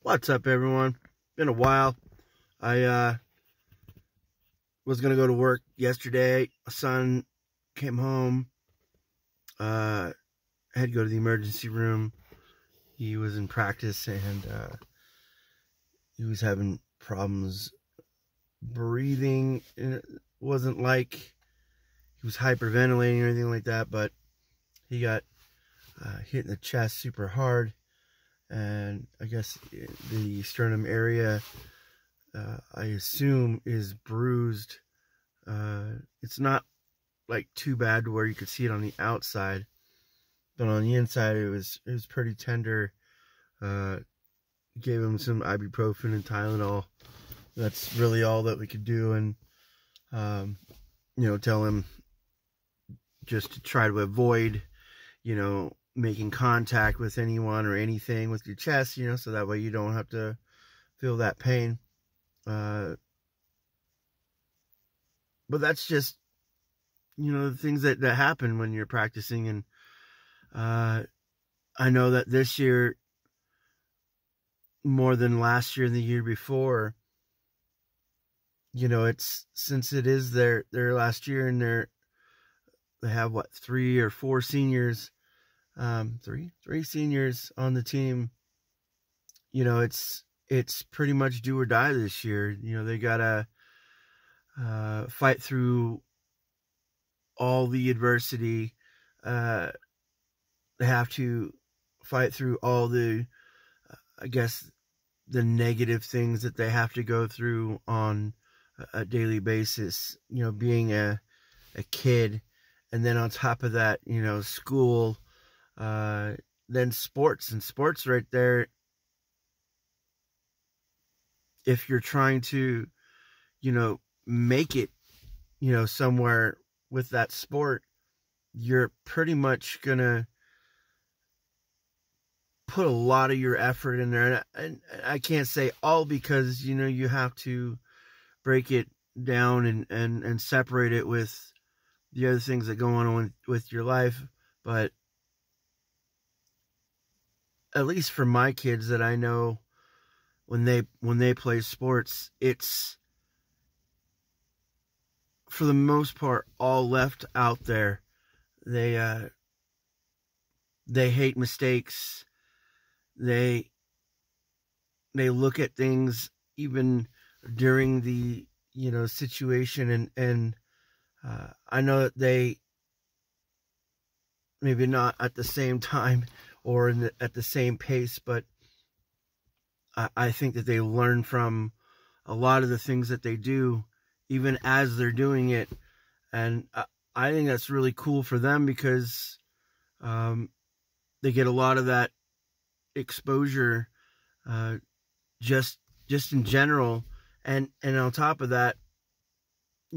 What's up, everyone? Been a while. I was gonna go to work yesterday. My son came home. I had to go to the emergency room. He was in practice and he was having problems breathing. And it wasn't like he was hyperventilating or anything like that, but he got hit in the chest super hard. And I guess the sternum area, I assume, is bruised. It's not like too bad to where you could see it on the outside, but on the inside it was pretty tender. Gave him some ibuprofen and Tylenol. That's really all that we could do, and tell him just to try to avoid, making contact with anyone or anything with your chest, so that way you don't have to feel that pain. But that's just, the things that happen when you're practicing. And I know that this year, more than last year and the year before, since it is their last year, and they have what, 3 or 4 seniors, three seniors on the team. It's pretty much do or die this year. They gotta fight through all the adversity. They have to fight through all the, the negative things that they have to go through on a daily basis. Being a kid, and then on top of that, school, then sports. And sports right there, if you're trying to, make it, somewhere with that sport, you're pretty much gonna put a lot of your effort in there. And I can't say all, because, you have to break it down and separate it with the other things that go on with your life. But at least for my kids that I know, when they play sports, it's for the most part all left out there. They hate mistakes. They look at things even during the situation, and I know that they maybe not at the same time or at the same pace, but I think that they learn from a lot of the things that they do, even as they're doing it. And I think that's really cool for them, because they get a lot of that exposure just in general. And on top of that,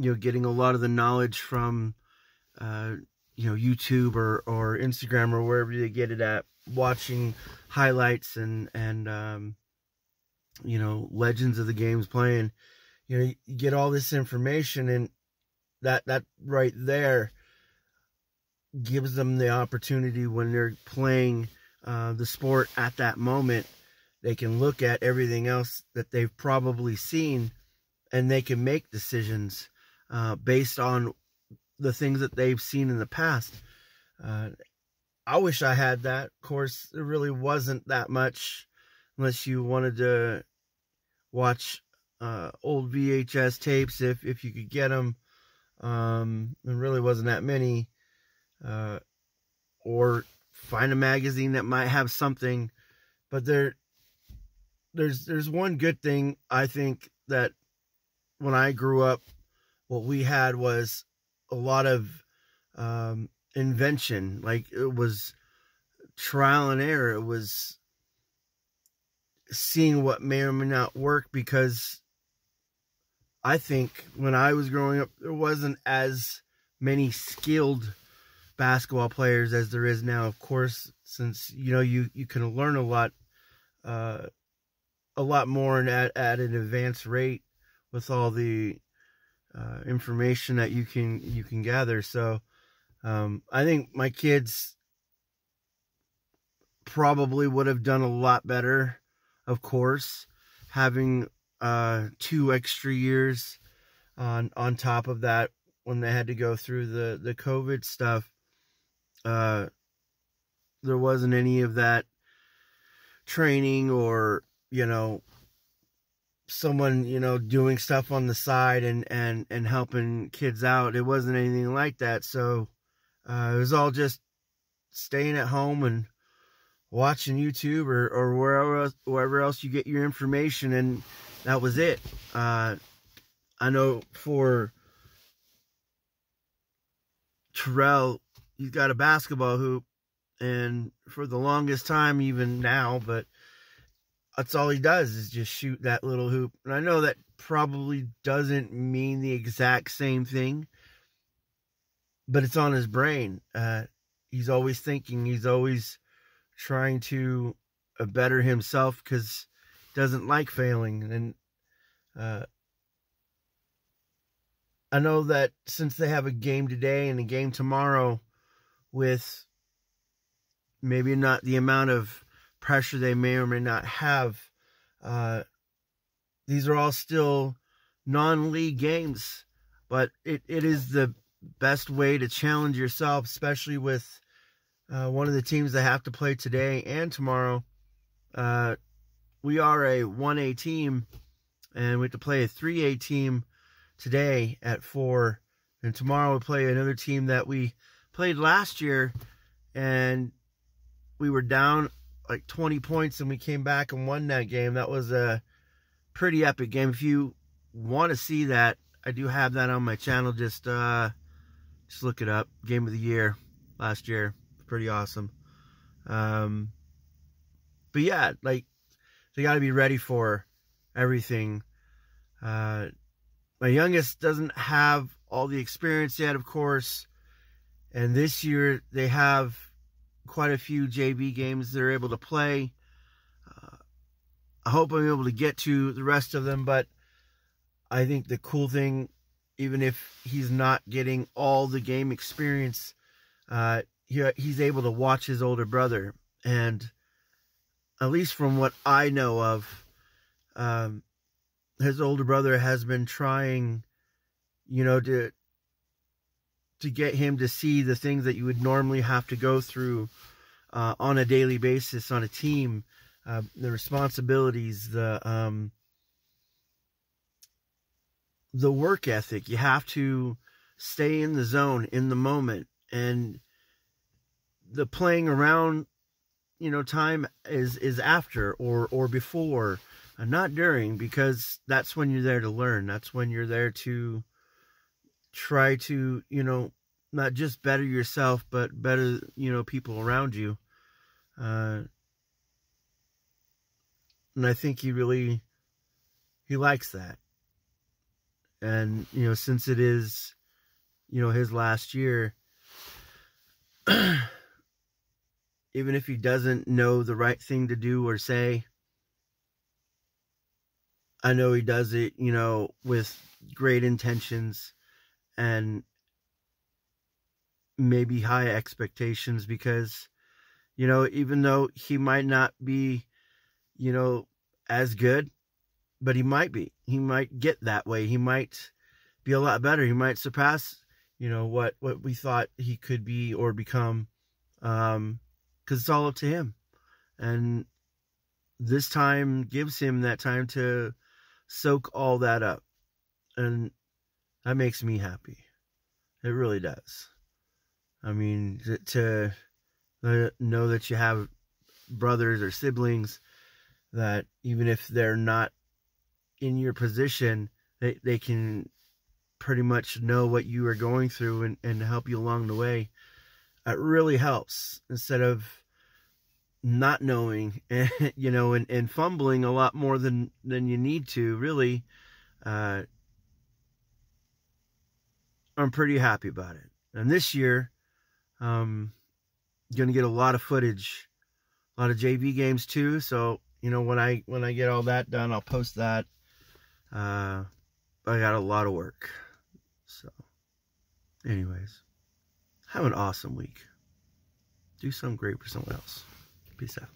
getting a lot of the knowledge from YouTube or Instagram or wherever they get it at, watching highlights and legends of the games playing. You get all this information, and that right there gives them the opportunity, when they're playing the sport at that moment, they can look at everything else that they've probably seen, and they can make decisions based on the things that they've seen in the past. I wish I had that. Of course, there really wasn't that much, unless you wanted to watch old VHS tapes if you could get them. There really wasn't that many. Or find a magazine that might have something. But there's one good thing, I think, that when I grew up, what we had was a lot of invention. Like, it was trial and error. It was seeing what may or may not work, because I think when I was growing up, there wasn't as many skilled basketball players as there is now. Of course, since you can learn a lot more and at an advanced rate with all the information that you can gather. So I think my kids probably would have done a lot better of course, having 2 extra years on top of that when they had to go through the COVID stuff. There wasn't any of that training or, someone, doing stuff on the side and helping kids out. It wasn't anything like that. So it was all just staying at home and watching YouTube or wherever else you get your information, and that was it. I know for Terrell, he's got a basketball hoop, and for the longest time, even now, but that's all he does is just shoot that little hoop. And I know that probably doesn't mean the exact same thing, but it's on his brain. He's always thinking, he's always trying to better himself because he doesn't like failing. And I know that since they have a game today and a game tomorrow with maybe not the amount of pressure they may or may not have, these are all still non-league games, but it is the best way to challenge yourself, especially with one of the teams that have to play today and tomorrow. We are a 1A team, and we have to play a 3A team today at 4, and tomorrow we play another team that we played last year, and we were down like 20 points and we came back and won that game. That was a pretty epic game. If you want to see that, I do have that on my channel. Just look it up. Game of the year last year. Pretty awesome. But yeah, like, they got to be ready for everything. My youngest doesn't have all the experience yet, of course, and this year they have quite a few JV games they're able to play. I hope I'm able to get to the rest of them, but I think the cool thing, even if he's not getting all the game experience, he's able to watch his older brother, and at least from what I know of, his older brother has been trying, to get him to see the things that you would normally have to go through on a daily basis on a team, the responsibilities, the work ethic. You have to stay in the zone, in the moment, and the playing around, time is after or before, not during, because that's when you're there to learn. That's when you're there to try to, not just better yourself, but better, people around you. And I think he likes that. And, since it is, his last year, even if he doesn't know the right thing to do or say, I know he does it, with great intentions and maybe high expectations, because, even though he might not be, as good, but he might be. He might get that way. He might be a lot better. He might surpass, what we thought he could be or become, because it's all up to him. And this time gives him that time to soak all that up. And that makes me happy. It really does. I mean, to know that you have brothers or siblings that even if they're not in your position, they can pretty much know what you are going through and help you along the way. It really helps, instead of not knowing, and fumbling a lot more than you need to, really. I'm pretty happy about it. And this year, going to get a lot of footage, a lot of JV games too. So, when I get all that done, I'll post that. I got a lot of work. So, anyways, have an awesome week. Do something great for someone else. Peace out.